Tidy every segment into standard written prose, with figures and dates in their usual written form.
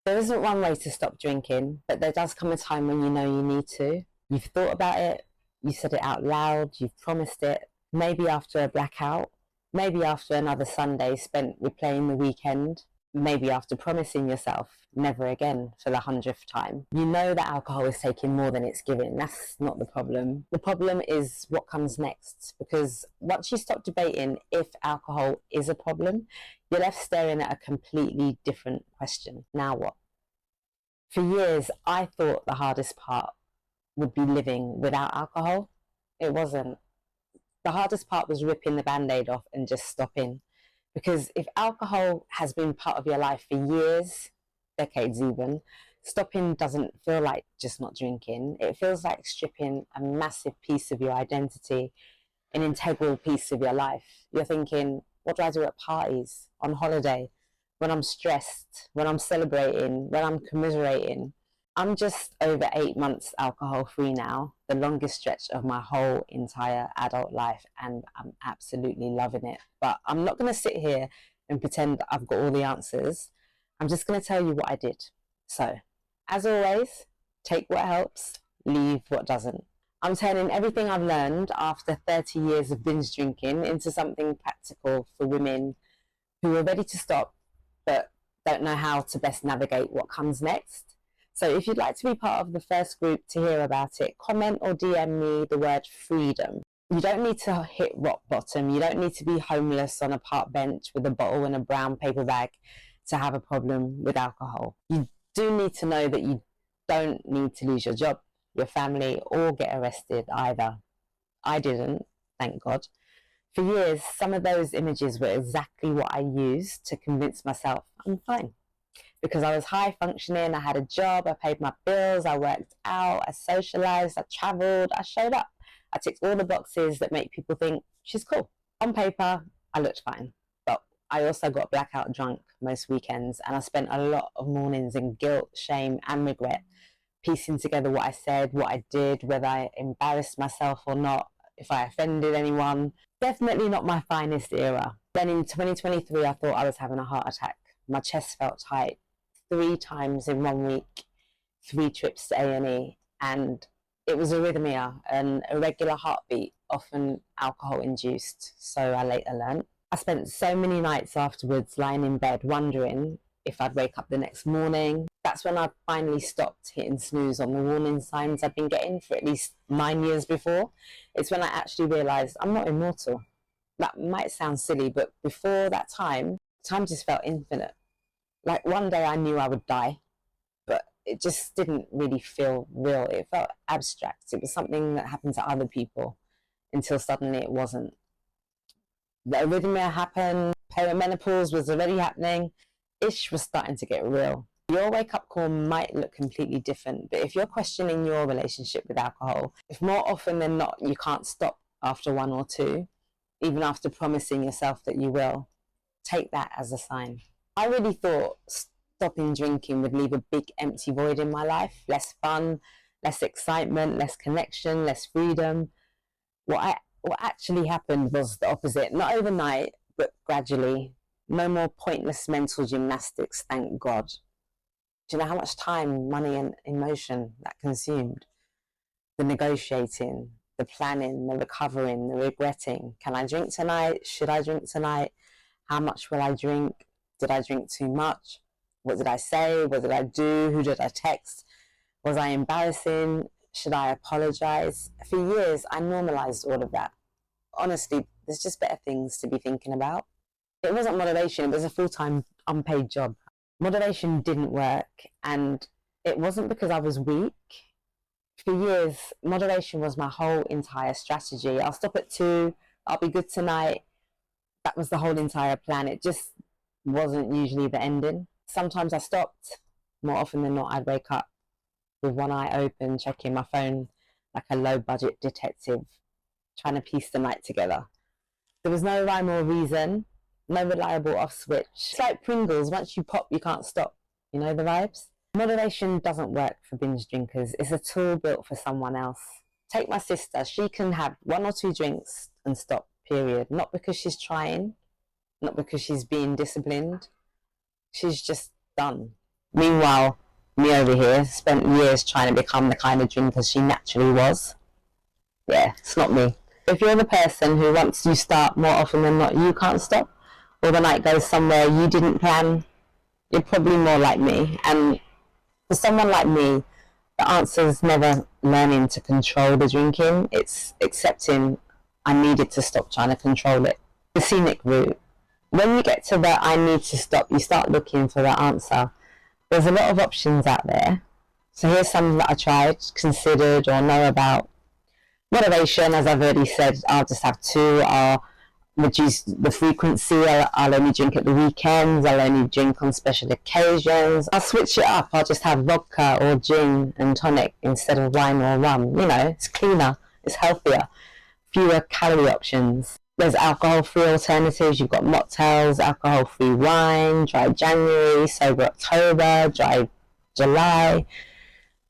There isn't one way to stop drinking, but there does come a time when you know you need to. You've thought about it, you said it out loud, you've promised it, maybe after a blackout, maybe after another Sunday spent replaying the weekend, maybe after promising yourself never again for the 100th time. You know that alcohol is taking more than it's giving. That's not the problem. The problem is what comes next, because once you stop debating if alcohol is a problem, you're left staring at a completely different question. Now what? For years, I thought the hardest part would be living without alcohol. It wasn't. The hardest part was ripping the band-aid off and just stopping. Because if alcohol has been part of your life for years, decades even, stopping doesn't feel like just not drinking. It feels like stripping a massive piece of your identity, an integral piece of your life. You're thinking, what do I do at parties, on holiday, when I'm stressed, when I'm celebrating, when I'm commiserating? I'm just over 8 months alcohol free now, the longest stretch of my whole entire adult life, and I'm absolutely loving it. But I'm not going to sit here and pretend that I've got all the answers. I'm just going to tell you what I did. So, as always, take what helps, leave what doesn't. I'm turning everything I've learned after 30 years of binge drinking into something practical for women who are ready to stop but don't know how to best navigate what comes next. So if you'd like to be part of the first group to hear about it, comment or DM me the word freedom. You don't need to hit rock bottom. You don't need to be homeless on a park bench with a bottle and a brown paper bag to have a problem with alcohol. You do need to know that you don't need to lose your job, your family, or get arrested either. I didn't, thank God. For years, some of those images were exactly what I used to convince myself I'm fine. Because I was high functioning, I had a job, I paid my bills, I worked out, I socialized, I traveled, I showed up. I ticked all the boxes that make people think she's cool. On paper, I looked fine. But I also got blackout drunk most weekends, and I spent a lot of mornings in guilt, shame, and regret, piecing together what I said, what I did, whether I embarrassed myself or not, if I offended anyone. Definitely not my finest era. Then in 2023, I thought I was having a heart attack. My chest felt tight 3 times in 1 week, 3 trips to A&E, and it was arrhythmia, an irregular heartbeat, often alcohol-induced, so I later learnt. I spent so many nights afterwards lying in bed wondering if I'd wake up the next morning. That's when I finally stopped hitting snooze on the warning signs I'd been getting for at least 9 years before. It's when I actually realised I'm not immortal. That might sound silly, but before that time just felt infinite. Like one day I knew I would die, but it just didn't really feel real. It felt abstract. It was something that happened to other people until suddenly it wasn't. The arrhythmia happened, perimenopause was already happening, ish was starting to get real. Your wake-up call might look completely different, but if you're questioning your relationship with alcohol, if more often than not you can't stop after 1 or 2, even after promising yourself that you will, take that as a sign. I really thought stopping drinking would leave a big empty void in my life, less fun, less excitement, less connection, less freedom. What actually happened was the opposite, not overnight, but gradually. No more pointless mental gymnastics, thank God. Do you know how much time, money, and emotion that consumed? The negotiating, the planning, the recovering, the regretting. Can I drink tonight? Should I drink tonight? How much will I drink? Did I drink too much? What did I say? What did I do? Who did I text? Was I embarrassing? Should I apologize? For years, I normalized all of that. Honestly, there's just better things to be thinking about. It wasn't moderation, it was a full-time unpaid job. Moderation didn't work, and it wasn't because I was weak. For years, moderation was my whole entire strategy. I'll stop at 2, I'll be good tonight. That was the whole entire plan. It just wasn't usually the ending. Sometimes I stopped. More often than not, I'd wake up with one eye open, checking my phone like a low-budget detective, trying to piece the night together. There was no rhyme or reason, no reliable off switch. It's like Pringles, once you pop, you can't stop. You know the vibes? Moderation doesn't work for binge drinkers. It's a tool built for someone else. Take my sister. She can have 1 or 2 drinks and stop, period. Not because she's trying, not because she's being disciplined. She's just done. Meanwhile, me over here spent years trying to become the kind of drinker she naturally was. Yeah, it's not me. If you're the person who once you start, more often than not you can't stop, or the night goes somewhere you didn't plan, you're probably more like me. And for someone like me, the answer is never learning to control the drinking. It's accepting I needed to stop trying to control it. The scenic route. When you get to the I need to stop, you start looking for the answer. There's a lot of options out there. So here's some that I tried, considered, or know about. Moderation, as I've already said, I'll just have two. I'll reduce the frequency. I'll only drink at the weekends. I'll only drink on special occasions. I'll switch it up. I'll just have vodka or gin and tonic instead of wine or rum. You know, it's cleaner, it's healthier, fewer calorie options. There's alcohol-free alternatives. You've got mocktails, alcohol-free wine, dry January, sober October, dry July,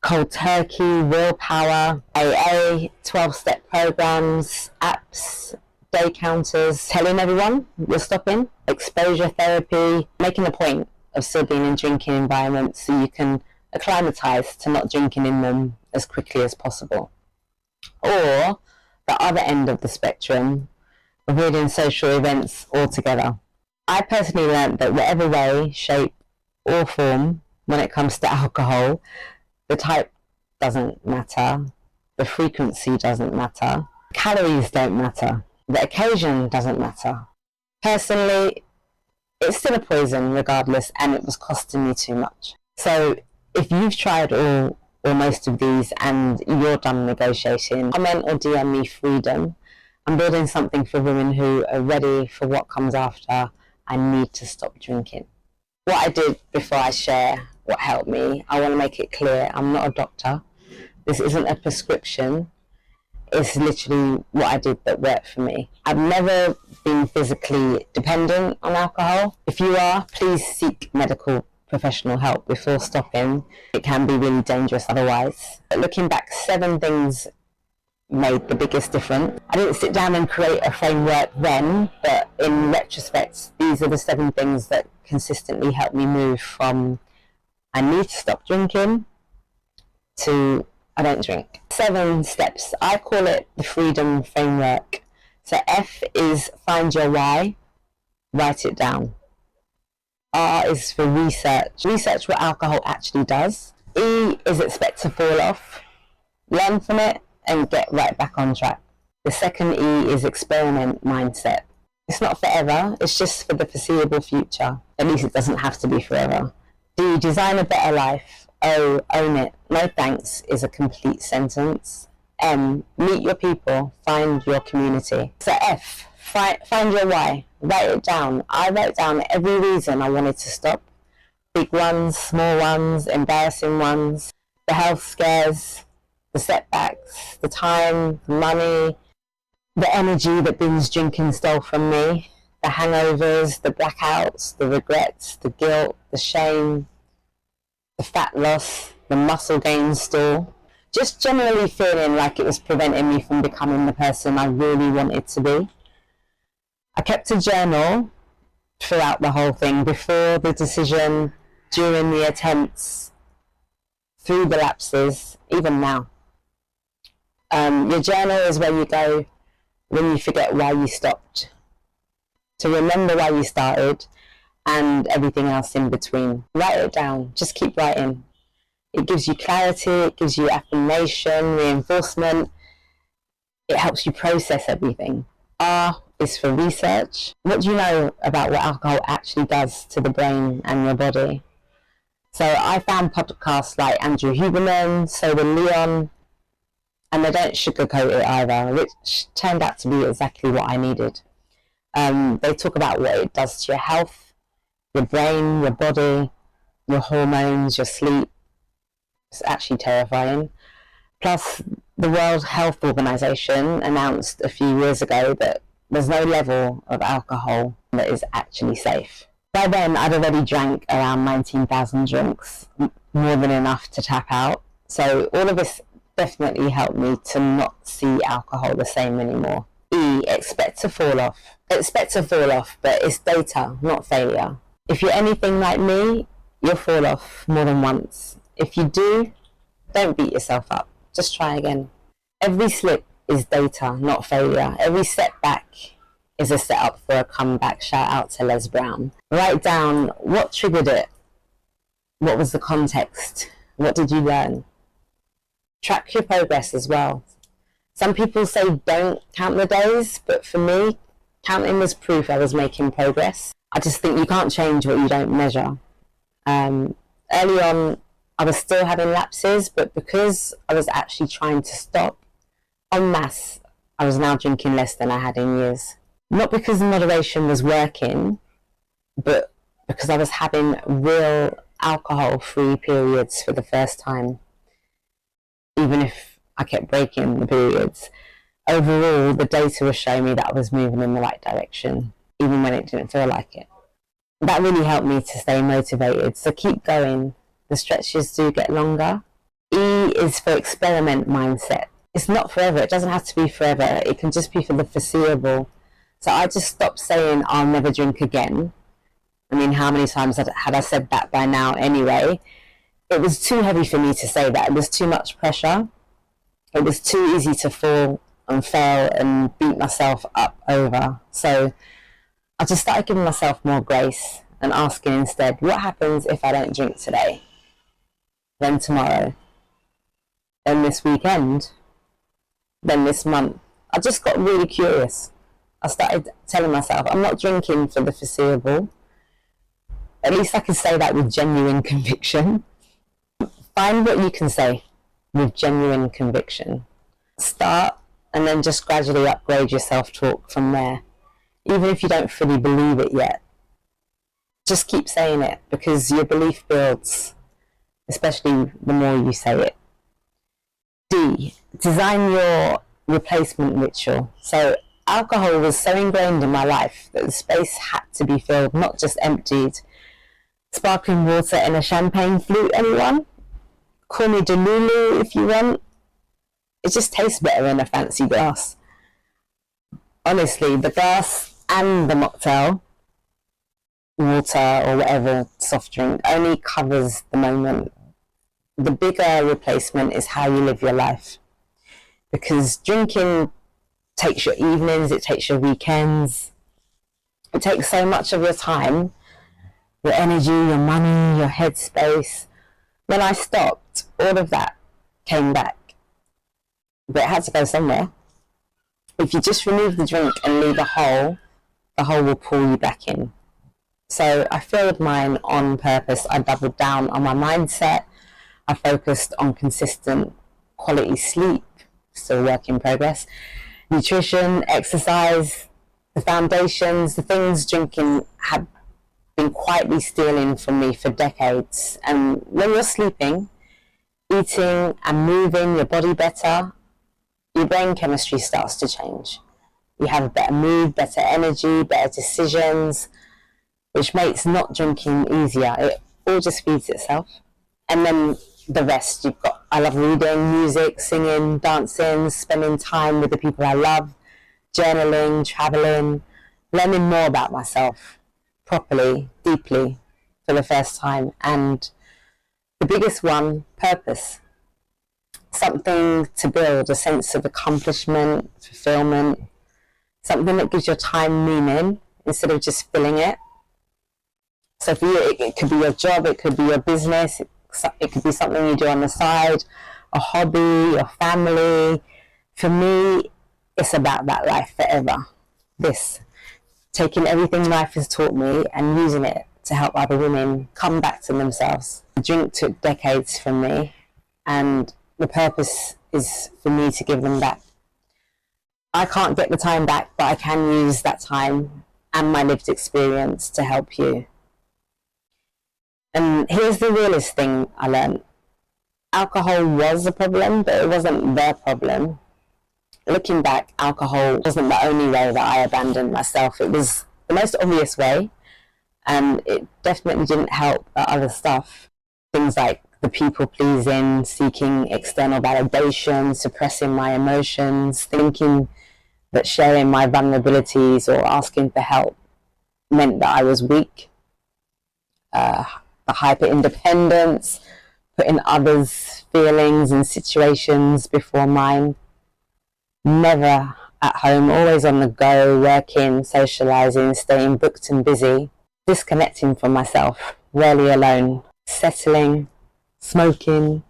cold turkey, willpower, AA, 12-step programs, apps, day counters, telling everyone you're stopping, exposure therapy, making a point of still being in drinking environments so you can acclimatise to not drinking in them as quickly as possible. Or the other end of the spectrum, avoiding social events altogether. I personally learnt that whatever way, shape or form when it comes to alcohol, the type doesn't matter, the frequency doesn't matter, calories don't matter, the occasion doesn't matter. Personally, it's still a poison regardless, and it was costing me too much. So if you've tried all or most of these and you're done negotiating, comment or DM me freedom. I'm building something for women who are ready for what comes after and need to stop drinking. What I did before I share what helped me, I want to make it clear I'm not a doctor. This isn't a prescription. It's literally what I did that worked for me. I've never been physically dependent on alcohol. If you are, please seek medical professional help before stopping. It can be really dangerous otherwise. But looking back, 7 things made the biggest difference. I didn't sit down and create a framework then, but in retrospect, these are the 7 things that consistently helped me move from I need to stop drinking to I don't drink. 7 steps. I call it the freedom framework. So F is find your why, write it down. R is for research. Research what alcohol actually does. E is expect to fall off, learn from it and get right back on track. The second E is experiment mindset. It's not forever, it's just for the foreseeable future. At least it doesn't have to be forever. D, design a better life. O, own it. No thanks is a complete sentence. M, meet your people, find your community. So F, find your why. Write it down. I wrote down every reason I wanted to stop. Big ones, small ones, embarrassing ones, the health scares, the setbacks, the time, the money, the energy that binge drinking stole from me, the hangovers, the blackouts, the regrets, the guilt, the shame, the fat loss, the muscle gain stall. Just generally feeling like it was preventing me from becoming the person I really wanted to be. I kept a journal throughout the whole thing, before the decision, during the attempts, through the lapses, even now. Your journal is where you go when you forget why you stopped, to remember why you started and everything else in between. Write it down, just keep writing. It gives you clarity, it gives you affirmation, reinforcement. It helps you process everything. R is for research. What do you know about what alcohol actually does to the brain and your body? So I found podcasts like Andrew Huberman, Sober Leon, and they don't sugarcoat it either, which turned out to be exactly what I needed. They talk about what it does to your health, your brain, your body, your hormones, your sleep. It's actually terrifying. Plus, the World Health Organization announced a few years ago that there's no level of alcohol that is actually safe. By then, I'd already drank around 19,000 drinks, more than enough to tap out. So all of this definitely helped me to not see alcohol the same anymore. E, expect to fall off. Expect to fall off, but it's data, not failure. If you're anything like me, you'll fall off more than once. If you do, don't beat yourself up. Just try again. Every slip is data, not failure. Every setback is a setup for a comeback. Shout out to Les Brown. Write down what triggered it. What was the context? What did you learn? Track your progress as well. Some people say don't count the days, but for me, counting was proof I was making progress. I just think you can't change what you don't measure. Early on, I was still having lapses, but because I was actually trying to stop, en masse, I was now drinking less than I had in years. Not because moderation was working, but because I was having real alcohol-free periods for the first time. Even if I kept breaking the periods, overall, the data was showing me that I was moving in the right direction, even when it didn't feel like it. That really helped me to stay motivated, so keep going. The stretches do get longer. E is for experiment mindset. It's not forever. It doesn't have to be forever. It can just be for the foreseeable. So I just stopped saying I'll never drink again. I mean, how many times had I said that by now anyway? It was too heavy for me to say that. It was too much pressure. It was too easy to fall and fail and beat myself up over. So I just started giving myself more grace and asking instead, what happens if I don't drink today? Then tomorrow? Then this weekend? Then this month? I just got really curious. I started telling myself, I'm not drinking for the foreseeable. At least I can say that with genuine conviction. Find what you can say with genuine conviction. Start and then just gradually upgrade your self-talk from there. Even if you don't fully believe it yet. Just keep saying it because your belief builds, especially the more you say it. D, design your replacement ritual. So alcohol was so ingrained in my life that the space had to be filled, not just emptied. Sparkling water and a champagne flute, anyone? Call me Delulu if you want. It just tastes better in a fancy glass. Honestly, the glass and the mocktail, water or whatever soft drink, only covers the moment. The bigger replacement is how you live your life. Because drinking takes your evenings, it takes your weekends. It takes so much of your time, your energy, your money, your headspace. When I stopped, all of that came back. But it had to go somewhere. If you just remove the drink and leave the hole will pull you back in. So I filled mine on purpose. I doubled down on my mindset. I focused on consistent quality sleep, still work in progress, nutrition, exercise, the foundations, the things drinking had been quietly stealing from me for decades. And when you're sleeping, eating and moving your body better, your brain chemistry starts to change. You have a better mood, better energy, better decisions, which makes not drinking easier. It all just feeds itself. And then the rest, I love reading, music, singing, dancing, spending time with the people I love, journaling, traveling, learning more about myself properly, deeply, for the first time. And the biggest one, purpose. Something to build, a sense of accomplishment, fulfillment, something that gives your time meaning instead of just filling it. So for you, it could be your job, it could be your business, it could be something you do on the side, a hobby, your family. For me, it's about that life forever. This, taking everything life has taught me and using it to help other women come back to themselves. The drink took decades from me, and the purpose is for me to give them back. I can't get the time back, but I can use that time and my lived experience to help you. And here's the realest thing I learned. Alcohol was a problem, but it wasn't the problem. Looking back, alcohol wasn't the only way that I abandoned myself. It was the most obvious way, and it definitely didn't help the other stuff. Things like the people pleasing, seeking external validation, suppressing my emotions, thinking that sharing my vulnerabilities or asking for help meant that I was weak. The the hyper independence, putting others' feelings and situations before mine. Never at home, always on the go, working, socialising, staying booked and busy, disconnecting from myself, rarely alone, settling, smoking,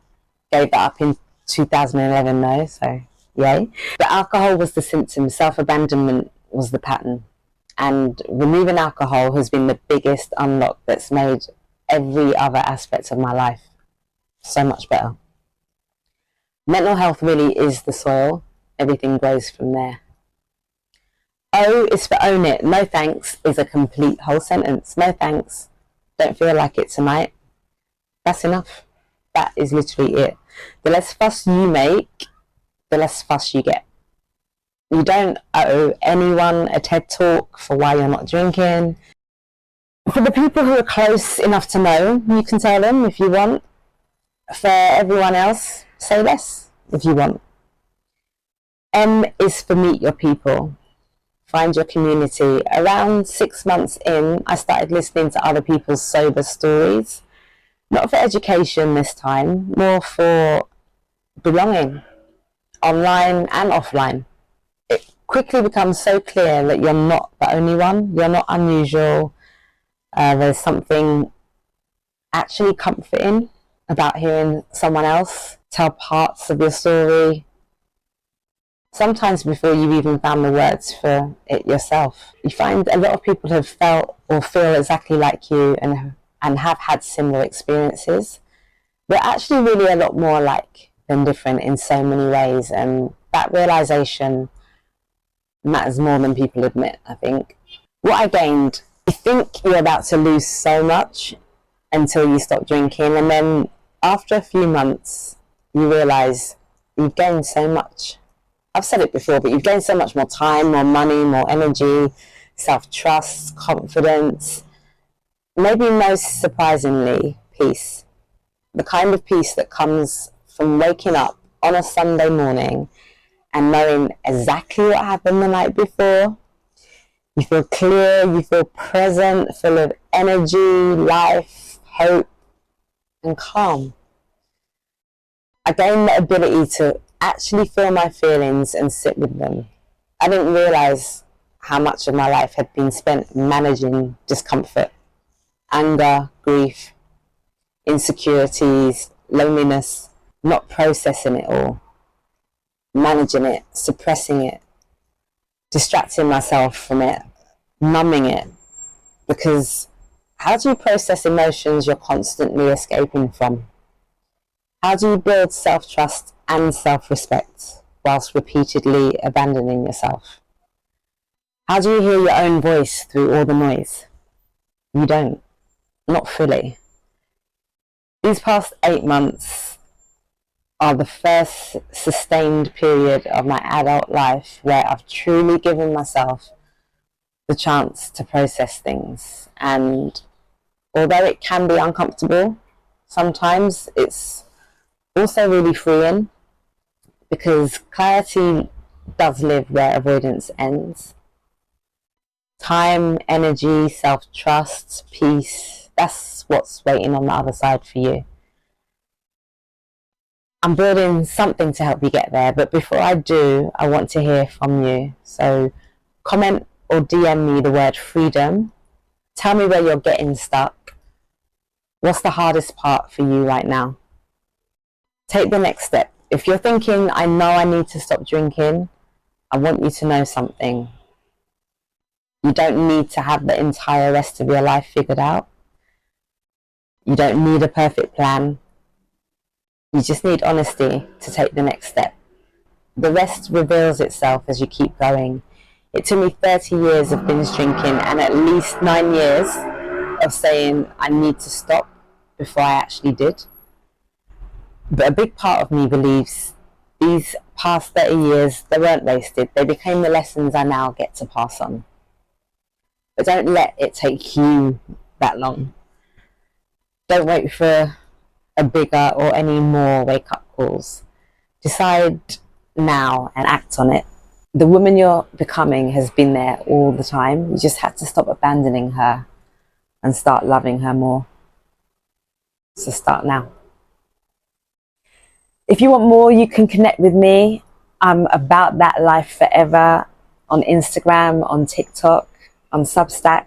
gave that up in 2011 though, so yay. But alcohol was the symptom, self-abandonment was the pattern. And removing alcohol has been the biggest unlock that's made every other aspect of my life so much better. Mental health really is the soil. Everything grows from there. O is for own it. No thanks is a complete whole sentence. No thanks. Don't feel like it tonight. That's enough. That is literally it. The less fuss you make, the less fuss you get. You don't owe anyone a TED talk for why you're not drinking. For the people who are close enough to know, you can tell them if you want. For everyone else, say less if you want. M is for meet your people. Find your community. Around 6 months in, I started listening to other people's sober stories. Not for education this time, more for belonging, online and offline. It quickly becomes so clear that you're not the only one, you're not unusual. There's something actually comforting about hearing someone else tell parts of your story, sometimes before you've even found the words for it yourself. You find a lot of people have felt or feel exactly like you and have had similar experiences. We're actually really a lot more alike than different in so many ways, and that realization matters more than people admit, I think. What I gained, you think you're about to lose so much until you stop drinking, and then after a few months you realize you've gained so much. I've said it before, but you've gained so much more time, more money, more energy, self-trust, confidence. Maybe most surprisingly, peace. The kind of peace that comes from waking up on a Sunday morning and knowing exactly what happened the night before. You feel clear, you feel present, full of energy, life, hope, and calm. I gained the ability to actually feel my feelings and sit with them. I didn't realize how much of my life had been spent managing discomfort, anger, grief, insecurities, loneliness, not processing it all, managing it, suppressing it, distracting myself from it, numbing it. Because how do you process emotions you're constantly escaping from? How do you build self-trust and self-respect whilst repeatedly abandoning yourself? How do you hear your own voice through all the noise? You don't, not fully. These past 8 months are the first sustained period of my adult life where I've truly given myself the chance to process things. And although it can be uncomfortable, sometimes it's also really freeing, because clarity does live where avoidance ends. Time, energy, self-trust, peace, that's what's waiting on the other side for you. I'm building something to help you get there, but before I do, I want to hear from you. So comment or DM me the word freedom. Tell me where you're getting stuck. What's the hardest part for you right now? Take the next step. If you're thinking, I know I need to stop drinking, I want you to know something. You don't need to have the entire rest of your life figured out. You don't need a perfect plan. You just need honesty to take the next step. The rest reveals itself as you keep going. It took me 30 years of binge drinking and at least 9 years of saying I need to stop before I actually did. But a big part of me believes these past 30 years, they weren't wasted. They became the lessons I now get to pass on. But don't let it take you that long. Don't wait for a bigger or any more wake-up calls. Decide now and act on it. The woman you're becoming has been there all the time. You just had to stop abandoning her and start loving her more. So start now. If you want more, you can connect with me. I'm about that life forever on Instagram, on TikTok, on Substack.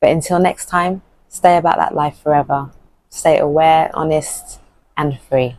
But until next time, stay about that life forever. Stay aware, honest, and free.